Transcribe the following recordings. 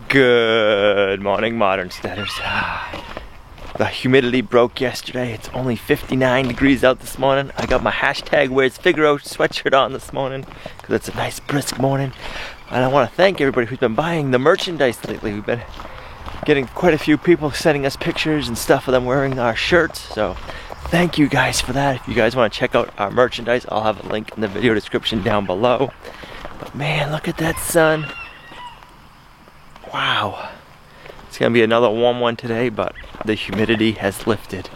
Good morning, Modern Steaders. The humidity broke yesterday. It's only 59 degrees out this morning. I got my hashtag Where's Figaro sweatshirt on this morning because it's a nice brisk morning. And I want to thank everybody who's been buying the merchandise lately. We've been getting quite a few people sending us pictures and stuff of them wearing our shirts. So thank you guys for that. If you guys want to check out our merchandise, I'll have a link in the video description down below. But man, look at that sun. Wow. It's gonna be another warm one today, but the humidity has lifted.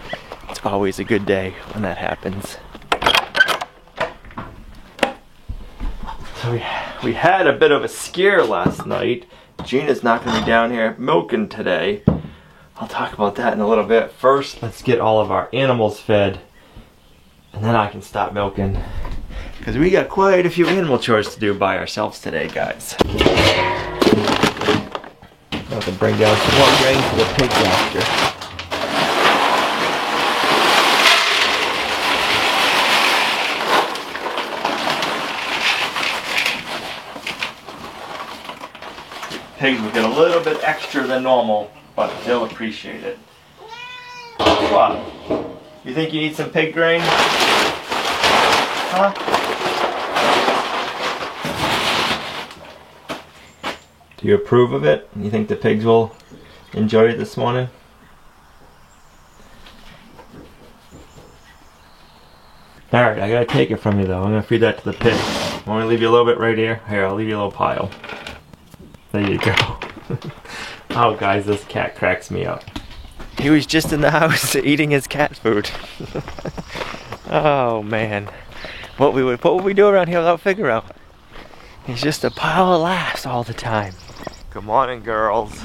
It's always a good day when that happens. So we had a bit of a scare last night. Gina's not gonna be down here milking today. I'll talk about that in a little bit. First, let's get all of our animals fed, and then I can stop milking. Because we got quite a few animal chores to do by ourselves today, guys. I have to bring down some more grain for the pig pasture. Pigs will get a little bit extra than normal, but they'll appreciate it. What? You think you need some pig grain? Huh? Do you approve of it? You think the pigs will enjoy it this morning? Alright, I gotta take it from you though. I'm gonna feed that to the pigs. I'm gonna leave you a little bit right here. Here, I'll leave you a little pile. There you go. Oh guys, this cat cracks me up. He was just in the house eating his cat food. Oh man. What would we do around here without Figaro? He's just a pile of laughs all the time. Good morning, girls.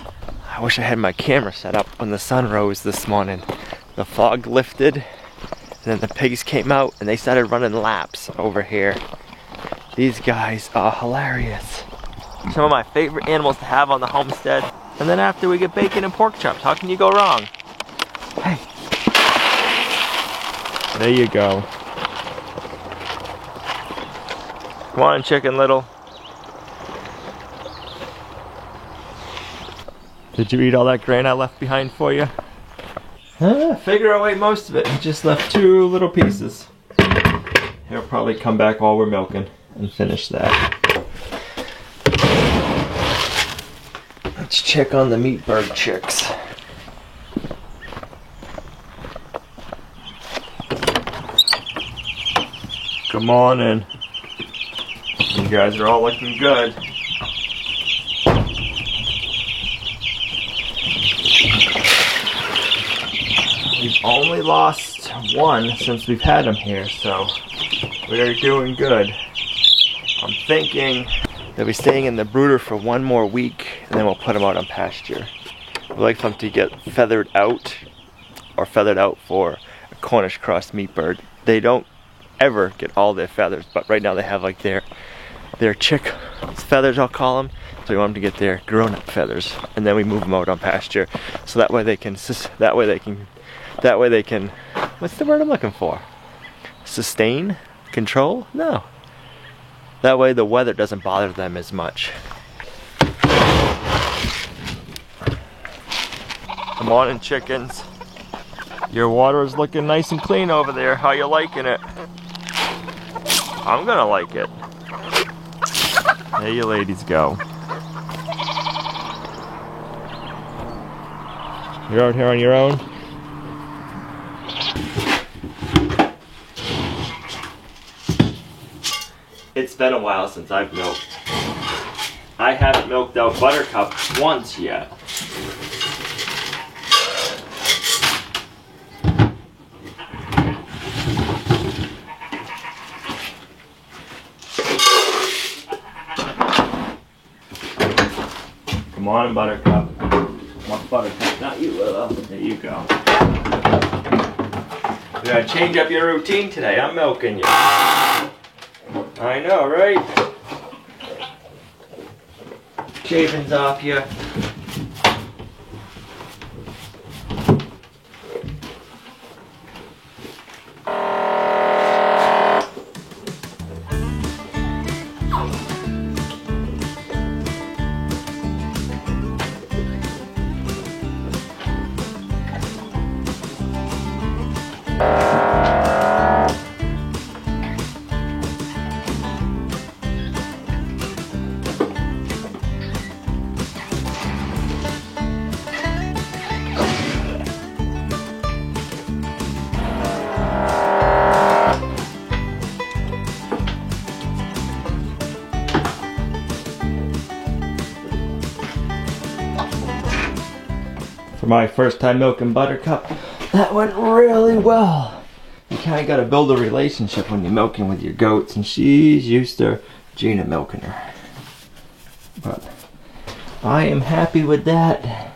I wish I had my camera set up when the sun rose this morning. The fog lifted, and then the pigs came out and they started running laps over here. These guys are hilarious. Some of my favorite animals to have on the homestead. And then after we get bacon and pork chops, how can you go wrong? Hey. There you go. Come on, Chicken Little. Did you eat all that grain I left behind for you? Figaro ate most of it. He just left 2 little pieces. He'll probably come back while we're milking and finish that. Let's check on the meat bird chicks. Come on in. You guys are all looking good. We've only lost 1 since we've had them here, so we are doing good. I'm thinking they'll be staying in the brooder for 1 more week, and then we'll put them out on pasture. We'd like them to get feathered out, or feathered out for a Cornish cross meat bird. They don't ever get all their feathers, but right now they have like their chick feathers, I'll call them. So we want them to get their grown-up feathers, and then we move them out on pasture, so that way they can what's the word I'm looking for? Sustain? Control? No. That way the weather doesn't bother them as much. Good morning, chickens. Your water is looking nice and clean over there. How you liking it? I'm gonna like it. There you ladies go. You're out here on your own? It's been a while since I've milked. I haven't milked out Buttercup once yet. Come on, Buttercup. Come on, Buttercup, not you, Willow. There you go. We gotta change up your routine today. I'm milking you. I know, right? Shavings off you. for my first time milking Buttercup. That went really well. You kind of got to build a relationship when you're milking with your goats, and she's used to Gina milking her. But I am happy with that.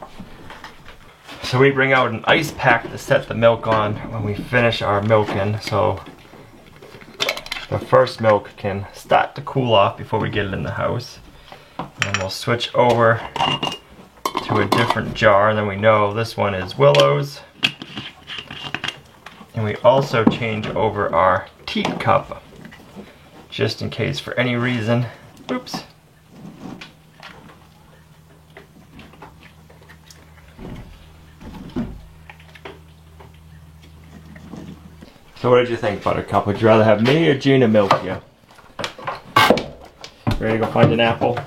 So we bring out an ice pack to set the milk on when we finish our milking, so the first milk can start to cool off before we get it in the house. And we'll switch over to a different jar, and then we know this one is Willow's. And we also change over our teat cup, just in case for any reason. Oops. So what did you think, Buttercup? Would you rather have me or Gina milk you? Ready to go find an apple?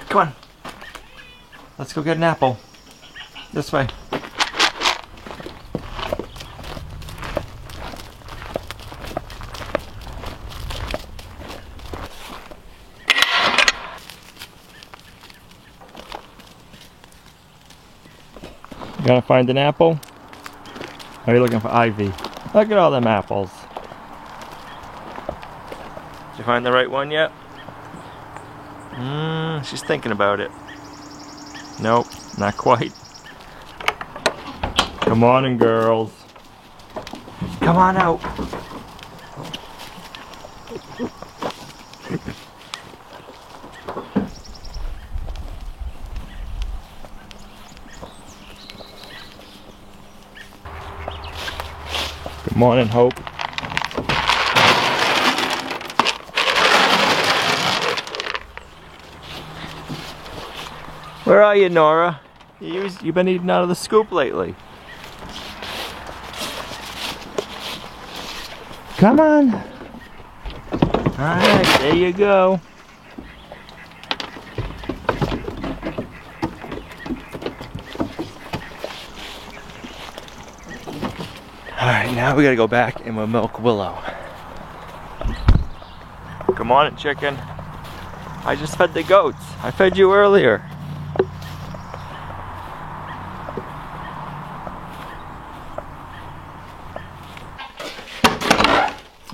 Come on. Let's go get an apple. This way. You gonna find an apple? Or are you looking for ivy? Look at all them apples. Did you find the right one yet? She's thinking about it. Nope, not quite. Come on in, girls. Come on out. Good morning, Hope. Where are you, Nora? You've been eating out of the scoop lately. Come on. Alright, there you go. Alright, now we gotta go back and we'll milk Willow. Come on, chicken. I just fed the goats. I fed you earlier.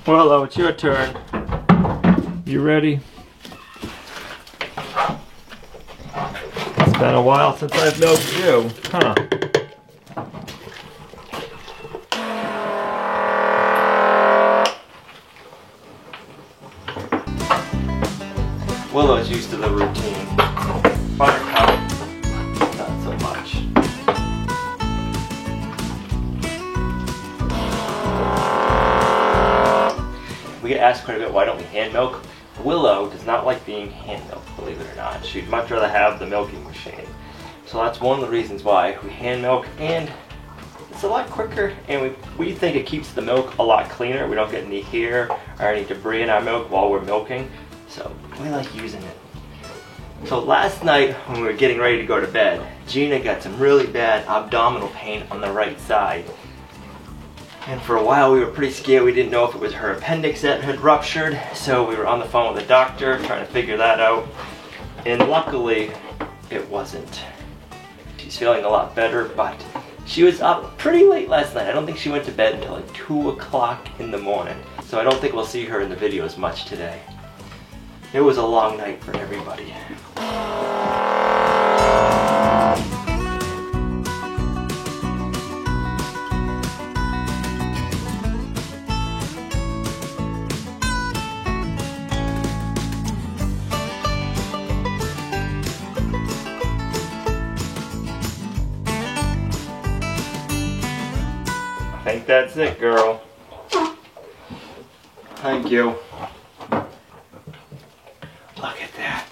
Willow, it's your turn. You ready? It's been a while since I've milked you, huh? Willow's used to the routine. Buttercup, not so much. We get asked quite a bit, why don't we hand milk? Willow does not like being hand milked, believe it or not. She'd much rather have the milking machine. So that's one of the reasons why we hand milk, and it's a lot quicker, and we think it keeps the milk a lot cleaner. We don't get any hair or any debris in our milk while we're milking. So we like using it. So last night when we were getting ready to go to bed, Gina got some really bad abdominal pain on the right side. And for a while we were pretty scared. We didn't know if it was her appendix that had ruptured. So we were on the phone with the doctor trying to figure that out. And luckily it wasn't. She's feeling a lot better, but she was up pretty late last night. I don't think she went to bed until like 2 o'clock in the morning. So I don't think we'll see her in the videos much today. It was a long night for everybody. I think that's it, girl. Thank you. Look at that.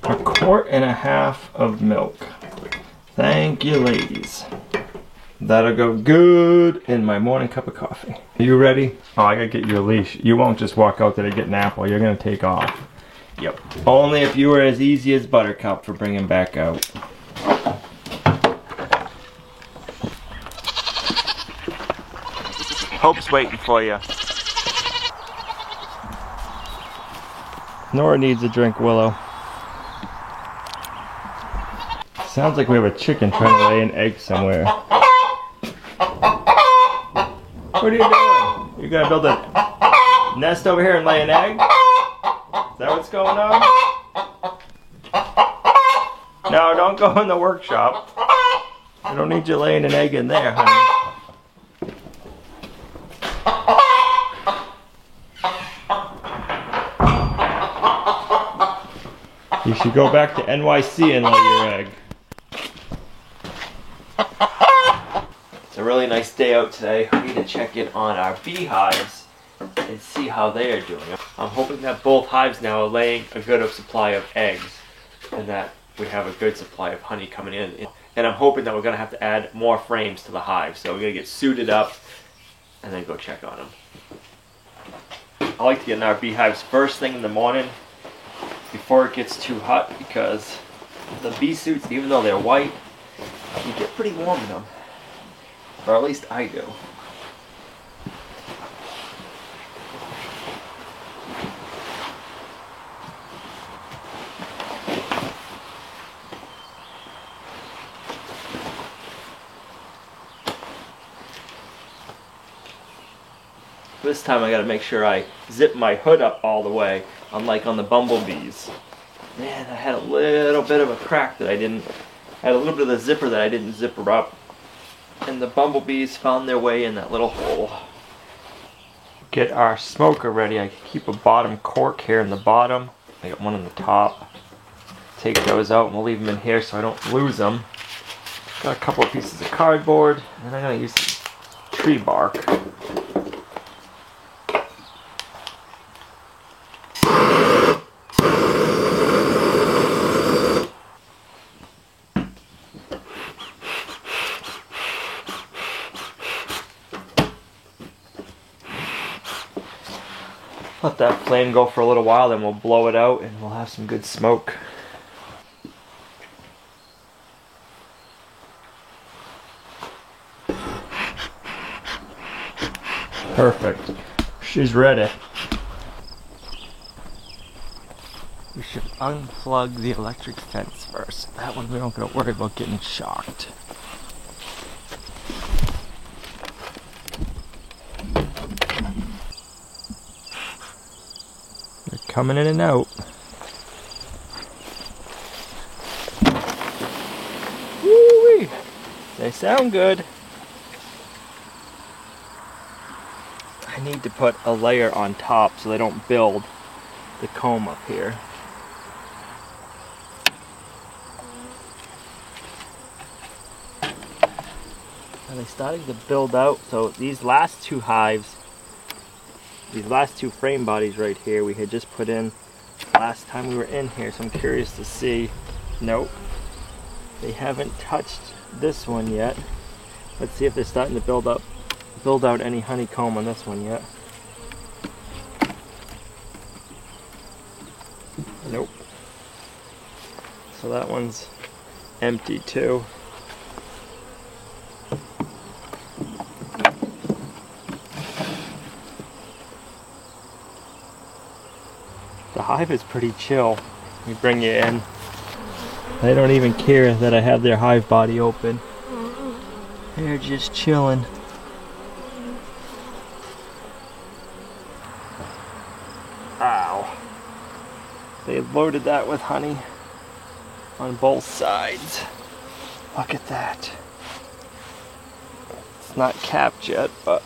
A quart and a half of milk. Thank you, ladies. That'll go good in my morning cup of coffee. Are you ready? Oh, I gotta get you a leash. You won't just walk out there to get an apple. You're gonna take off. Yep. Only if you were as easy as Buttercup for bringing back out. Hope's waiting for you. Nora needs a drink, Willow. Sounds like we have a chicken trying to lay an egg somewhere. What are you doing? You're gonna build a nest over here and lay an egg? Is that what's going on? No, don't go in the workshop. I don't need you laying an egg in there, honey. You should go back to NYC and lay your egg. It's a really nice day out today. We need to check in on our beehives and see how they are doing. I'm hoping that both hives now are laying a good supply of eggs and that we have a good supply of honey coming in. And I'm hoping that we're going to have to add more frames to the hive. So we're going to get suited up and then go check on them. I like to get in our beehives first thing in the morning before it gets too hot, because the bee suits, even though they're white, you get pretty warm in them. Or at least I do. This time I gotta make sure I zip my hood up all the way, unlike on the bumblebees. Man, I had a little bit of a crack that I didn't, I had a little bit of the zipper that I didn't zipper up. And the bumblebees found their way in that little hole. Get our smoker ready. I keep a bottom cork here in the bottom. I got one on the top. Take those out and we'll leave them in here so I don't lose them. Got a couple of pieces of cardboard, and I'm gonna use some tree bark. Let that flame go for a little while, then we'll blow it out and we'll have some good smoke. Perfect. She's ready. We should unplug the electric fence first. That one we don't gotta worry about getting shocked. They're coming in and out. Woo-wee! They sound good. I need to put a layer on top so they don't build the comb up here. Are they starting to build out? So these last two hives, these last two frame bodies right here, we had just put in last time we were in here, so I'm curious to see. Nope, they haven't touched this one yet. Let's see if they're starting to build out any honeycomb on this one yet. Nope. So that one's empty too. The hive is pretty chill. We bring you in. They don't even care that I have their hive body open. They're just chilling. Ow. They loaded that with honey on both sides. Look at that. It's not capped yet, but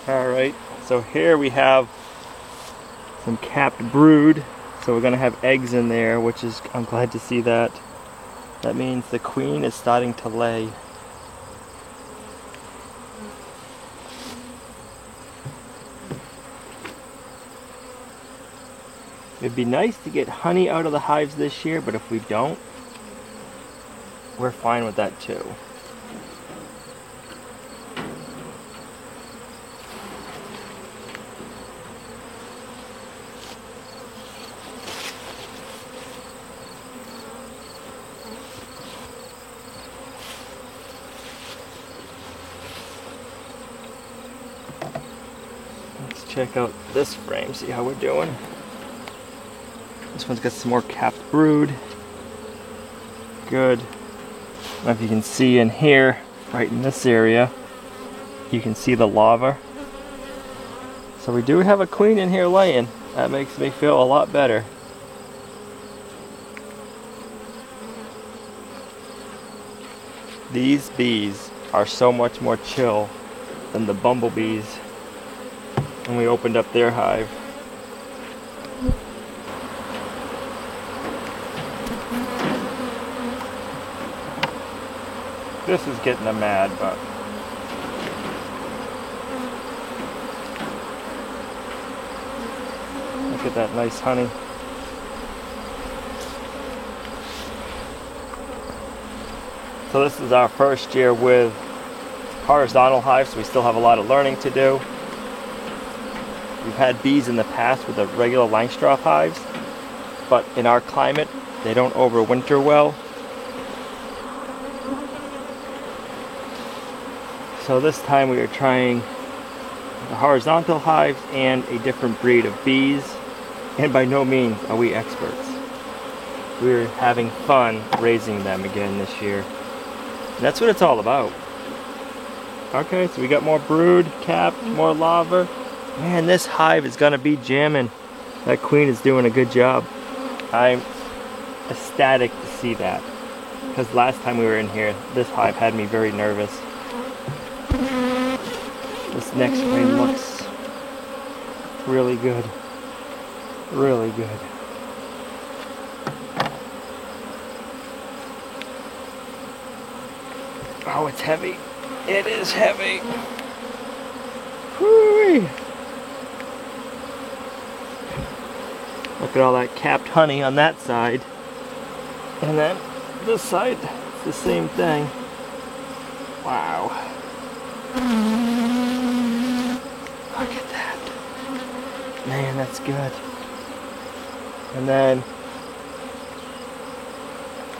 alright, so here we have some capped brood. So we're going to have eggs in there, which is, I'm glad to see that. That means the queen is starting to lay. It'd be nice to get honey out of the hives this year, but if we don't, we're fine with that too. check out this frame, see how we're doing. This one's got some more capped brood. Good. I don't know if you can see in here, right in this area, you can see the larva. So we do have a queen in here laying. That makes me feel a lot better. These bees are so much more chill than the bumblebees when we opened up their hive. This is getting them mad, but look at that nice honey. So this is our first year with horizontal hives, so we still have a lot of learning to do. We've had bees in the past with the regular Langstroth hives, but in our climate, they don't overwinter well. So this time we are trying the horizontal hives and a different breed of bees, and by no means are we experts. We're having fun raising them again this year. And that's what it's all about. Okay, so we got more brood, capped, more larva. Man, this hive is gonna be jamming. That queen is doing a good job. I'm ecstatic to see that. Because last time we were in here, this hive had me very nervous. This next frame looks really good. Really good. Oh, it's heavy. It is heavy. Whoo-wee. Look at all that capped honey on that side. And then this side, it's the same thing. Wow. Look at that. Man, that's good. And then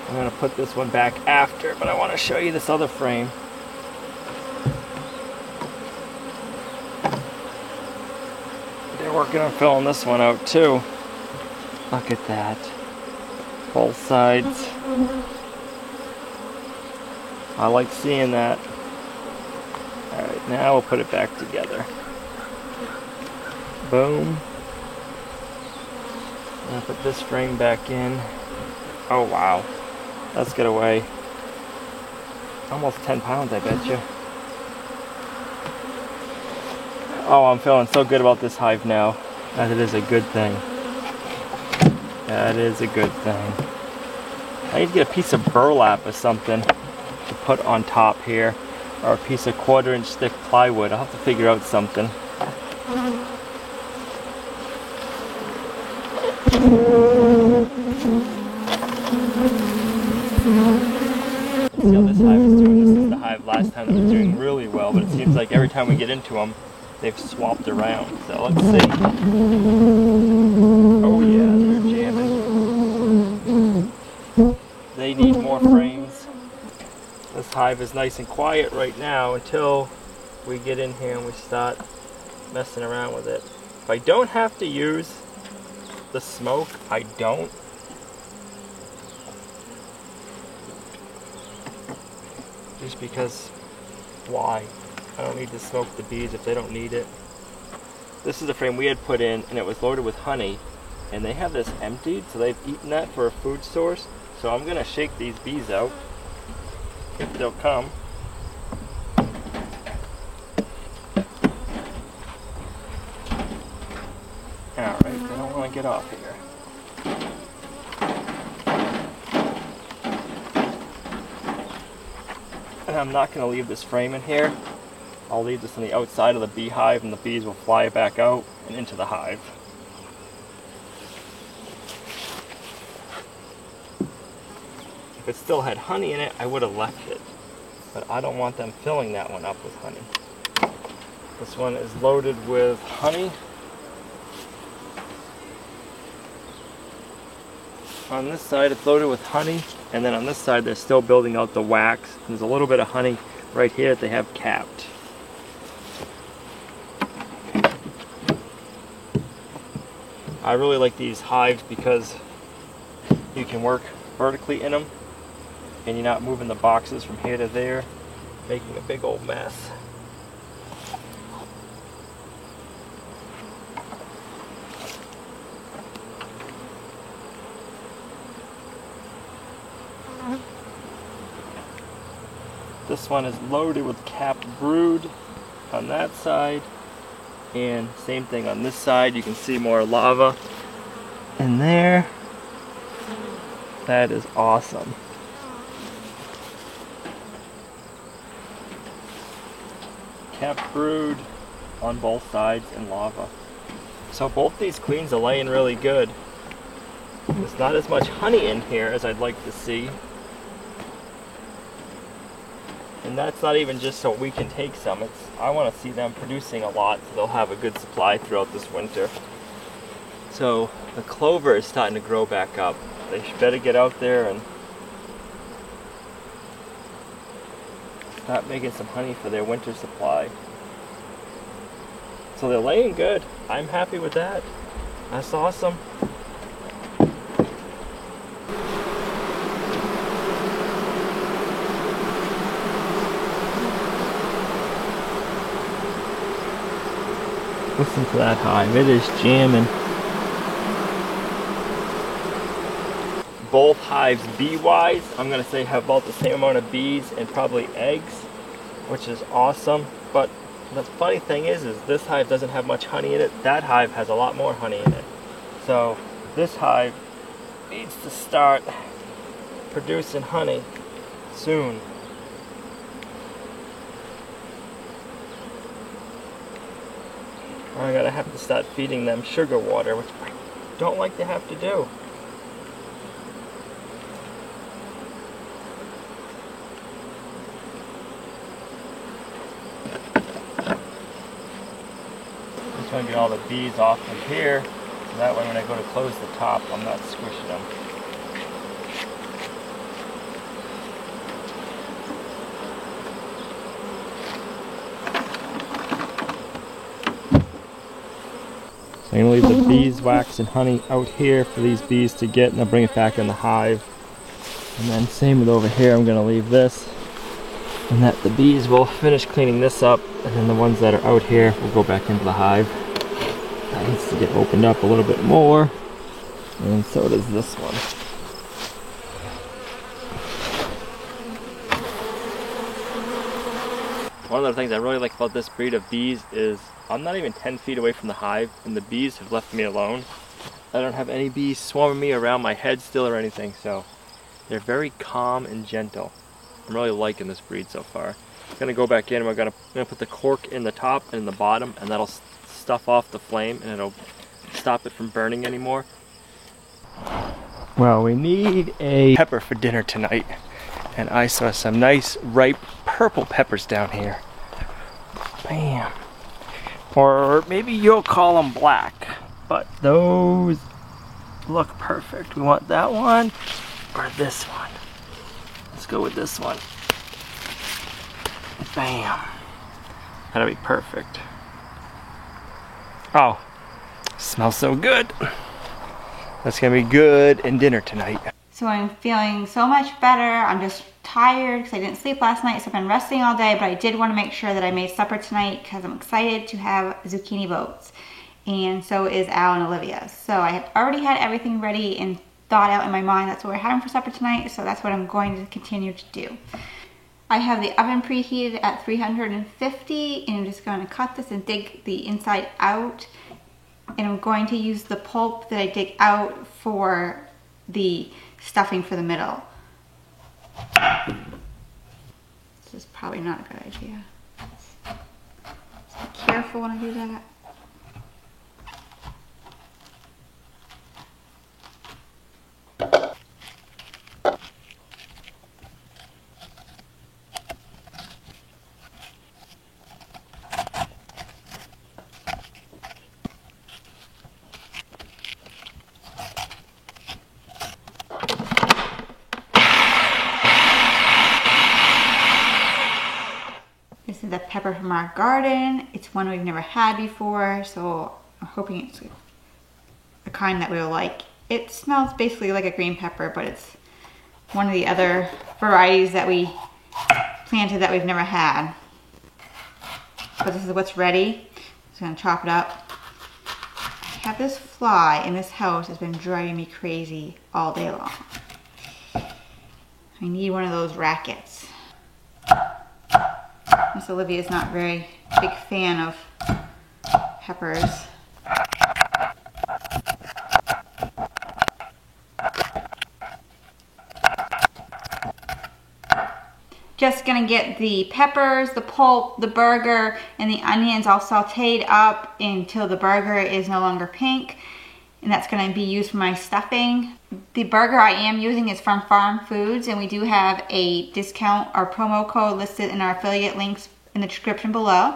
I'm going to put this one back after, but I want to show you this other frame. They're working on filling this one out too. Look at that. Both sides. I like seeing that. Alright, now we'll put it back together. Boom. I'm going to put this frame back in. Oh wow. Let's get away. Almost 10 pounds, I bet you. Oh, I'm feeling so good about this hive now. That it is a good thing. That is a good thing. I need to get a piece of burlap or something to put on top here. Or a piece of 1/4 inch thick plywood. I'll have to figure out something. See how this hive is doing. This is the hive last time that was doing really well, but it seems like every time we get into them, they've swapped around. So let's see. Oh yeah, they're jamming. They need more frames. This hive is nice and quiet right now until we get in here and we start messing around with it. If I don't have to use the smoke, I don't. Just because, why? I don't need to smoke the bees if they don't need it. This is the frame we had put in, and it was loaded with honey, and they have this emptied, so they've eaten that for a food source. So I'm gonna shake these bees out, if they'll come. Alright, they don't want to get off here. And I'm not going to leave this frame in here. I'll leave this on the outside of the beehive and the bees will fly back out and into the hive. If it still had honey in it, I would have left it. But I don't want them filling that one up with honey. This one is loaded with honey. On this side it's loaded with honey, and then on this side they're still building out the wax. There's a little bit of honey right here that they have capped. I really like these hives because you can work vertically in them and you're not moving the boxes from here to there, making a big old mess. This one is loaded with capped brood on that side, and same thing on this side. You can see more lava in there. That is awesome. Capped brood on both sides and lava. So both these queens are laying really good. There's not as much honey in here as I'd like to see. And that's not even just so we can take some. I want to see them producing a lot so they'll have a good supply throughout this winter. So the clover is starting to grow back up. They should better get out there and start making some honey for their winter supply. So they're laying good. I'm happy with that. That's awesome. Listen to that hive, it is jamming. Both hives bee-wise, I'm going to say have about the same amount of bees and probably eggs, which is awesome. But the funny thing is this hive doesn't have much honey in it. That hive has a lot more honey in it. So this hive needs to start producing honey soon. I'm gonna have to start feeding them sugar water, which I don't like to have to do. I'm trying to get all the bees off of here, so that way when I go to close the top, I'm not squishing them. So I'm going to leave the beeswax and honey out here for these bees to get, and I'll bring it back in the hive. And then same with over here, I'm going to leave this, and that the bees will finish cleaning this up, and then the ones that are out here will go back into the hive. That needs to get opened up a little bit more, and so does this one. One of the things I really like about this breed of bees is I'm not even 10 feet away from the hive and the bees have left me alone. I don't have any bees swarming me around my head still or anything, so they're very calm and gentle. I'm really liking this breed so far. I'm gonna go back in and I'm gonna put the cork in the top and in the bottom, and that'll stuff off the flame and it'll stop it from burning anymore. Well, we need a pepper for dinner tonight, and I saw some nice ripe purple peppers down here. Bam. Or maybe you'll call them black, but those look perfect. We want that one or this one. Let's go with this one. Bam. That'll be perfect. Oh, smells so good. That's gonna be good in dinner tonight. So I'm feeling so much better. I'm just tired because I didn't sleep last night, so I've been resting all day, but I did want to make sure that I made supper tonight because I'm excited to have zucchini boats. And so is Al and Olivia. So I have already had everything ready and thought out in my mind. That's what we're having for supper tonight, so that's what I'm going to continue to do. I have the oven preheated at 350, and I'm just going to cut this and dig the inside out. And I'm going to use the pulp that I dig out for the stuffing for the middle. This is probably not a good idea. So be careful when I do that. This is the pepper from our garden. It's one we've never had before, so I'm hoping it's a kind that we will like. It smells basically like a green pepper, but it's one of the other varieties that we planted that we've never had. But this is what's ready. Just gonna chop it up. I have this fly in this house has been driving me crazy all day long. I need one of those rackets. Miss Olivia is not very big fan of peppers. Just gonna get the peppers, the pulp, the burger, and the onions all sauteed up until the burger is no longer pink. And that's gonna be used for my stuffing. The burger I am using is from Farm Foods, and we do have a discount or promo code listed in our affiliate links in the description below.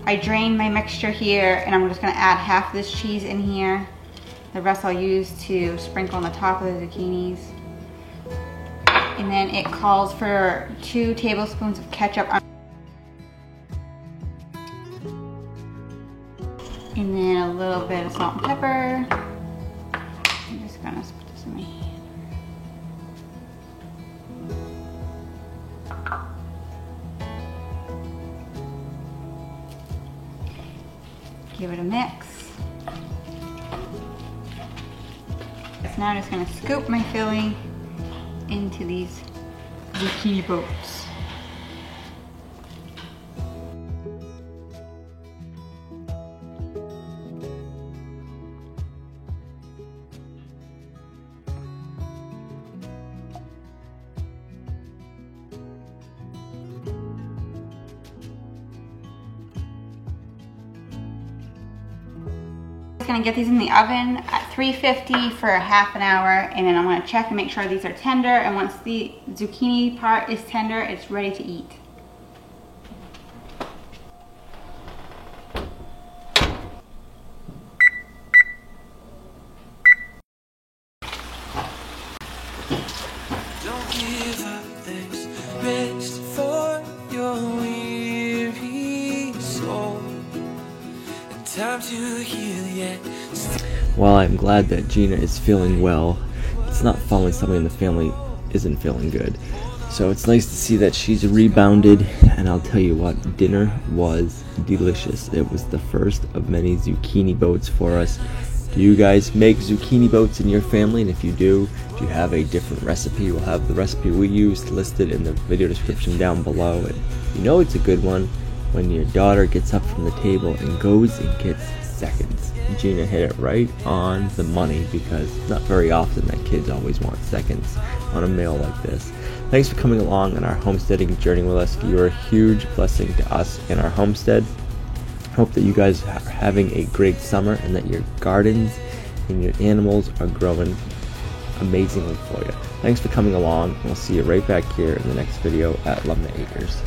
I drained my mixture here, and I'm just gonna add half of this cheese in here. The rest I'll use to sprinkle on the top of the zucchinis. And then it calls for 2 tablespoons of ketchup. And then a little bit of salt and pepper. I'm just gonna put this in my hand. Give it a mix. So now I'm just going to scoop my filling into these zucchini boats. I'm gonna get these in the oven at 350 for half an hour, and then I'm gonna check and make sure these are tender, and once the zucchini part is tender, it's ready to eat. Don't give up, there's rest for your weary soul. Time to heal yet. While I'm glad that Gina is feeling well, it's not fun when somebody in the family isn't feeling good. So it's nice to see that she's rebounded, and I'll tell you what, dinner was delicious. It was the first of many zucchini boats for us. Do you guys make zucchini boats in your family? And if you do you have a different recipe? We'll have the recipe we used listed in the video description down below. And you know it's a good one when your daughter gets up from the table and goes and gets seconds. Gina hit it right on the money, because it's not very often that kids always want seconds on a meal like this. Thanks for coming along on our homesteading journey with us. You are a huge blessing to us in our homestead. Hope that you guys are having a great summer, and that your gardens and your animals are growing amazingly for you. Thanks for coming along, and we'll see you right back here in the next video at Lumna Acres.